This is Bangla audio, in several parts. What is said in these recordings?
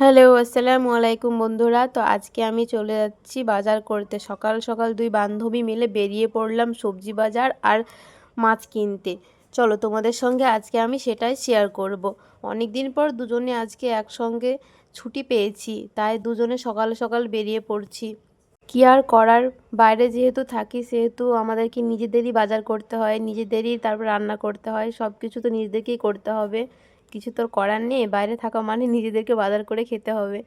হ্যালো, আসসালামু আলাইকুম বন্ধুরা। তো আজকে আমি চলে যাচ্ছি বাজার করতে। সকাল সকাল দুই বান্ধবী মিলে বেরিয়ে পড়লাম সবজি বাজার আর মাছ কিনতে। চলো তোমাদের সঙ্গে আজকে আমি সেটাই শেয়ার করব। অনেক দিন পর দুজনে আজকে একসঙ্গে ছুটি পেয়েছি, তাই দুজনে সকাল সকাল বেরিয়ে পড়ছি। কি আর করার, বাইরে যেহেতু থাকি সেহেতু আমাদেরকে নিজেদেরই বাজার করতে হয়, নিজেদেরই তারপর রান্না করতে হয়, সব কিছু তো নিজেদেরকেই করতে হবে। কিছু তো করার নেই, বাইরে থাকা মানে নিজেদেরকে বাজার করে খেতে হবে।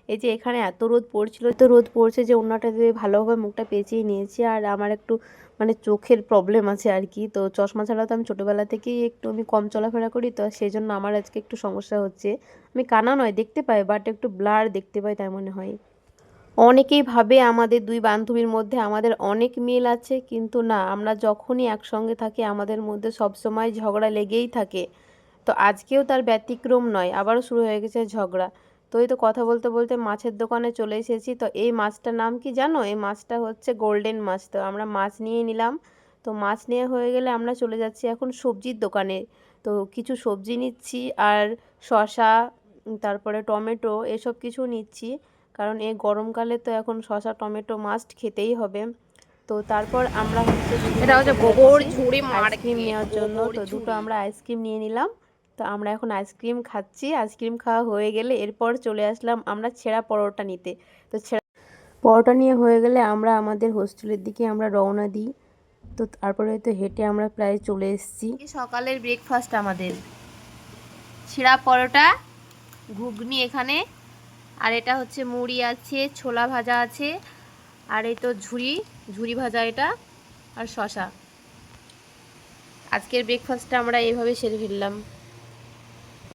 এই যে এখানে এত রোদ পড়ছিল, তো রোদ পড়ছে যে ওড়নাটা দিয়ে ভালোভাবে মুখটা পেঁচিয়ে নিয়েছি। আর আমার একটু মানে চোখের প্রবলেম আছে আর কি, তো চশমা ছাড়া তো আমি ছোটোবেলা থেকেই একটু আমি কম চলাফেরা করি, তো সেই জন্য আমার আজকে একটু সমস্যা হচ্ছে। আমি কানা নয়, দেখতে পাই, বাট একটু ব্লার দেখতে পাই তাই মনে হয়। অনেকেই ভাবে আমাদের দুই বান্ধবীর মধ্যে আমাদের অনেক মিল আছে, কিন্তু না, আমরা যখনই একসঙ্গে থাকি আমাদের মধ্যে সবসময় ঝগড়া লেগেই থাকে। তো আজকেও তার ব্যতিক্রম নয়, আবারও শুরু হয়ে গেছে ঝগড়া। তো এই তো কথা বলতে বলতে মাছের দোকানে চলে এসেছি। তো এই মাছটার নাম কি জানো? এই মাছটা হচ্ছে গোল্ডেন মাছ। তো আমরা মাছ নিয়ে নিলাম। তো মাছ নেওয়া হয়ে গেলে আমরা চলে যাচ্ছি এখন সবজির দোকানে। তো কিছু সবজি নিচ্ছি আর শসা, তারপরে টমেটো, এসব কিছু নিচ্ছি। কারণ এই গরমকালে তো এখন শসা টমেটো মাস্ট খেতেই হবে। তো তারপর আমরা হচ্ছে এটা দুজনে হচ্ছে চলে গোবর যাচ্ছি ঝুড়ি আইসক্রিম মার্কেট, নেওয়ার জন্য। গোবর তো দুটো ঝুড়ি। আমরা আইসক্রিম নিয়ে নিলাম। তো আমরা এখন আইসক্রিম খাচ্ছি। আইসক্রিম খাওয়া হয়ে গেলে এরপর চলে আসলাম আমরা ছেঁড়া পরোটা নিতে। তো ছেঁড়া পরোটা নিয়ে হয়ে গেলে আমরা আমাদের হোস্টেলের দিকে আমরা রওনা দিই। তো তারপরে তো হেঁটে আমরা প্রায় চলে এসেছি। সকালের ব্রেকফাস্ট আমাদের ছেঁড়া পরোটা, ঘুগনি এখানে, আর এটা হচ্ছে মুড়ি আছে, ছোলা ভাজা আছে, আর এই তো ঝুরি ঝুরি ভাজা এটা, আর শসা। আজকের ব্রেকফাস্টটা আমরা এইভাবে সেরে ফেললাম।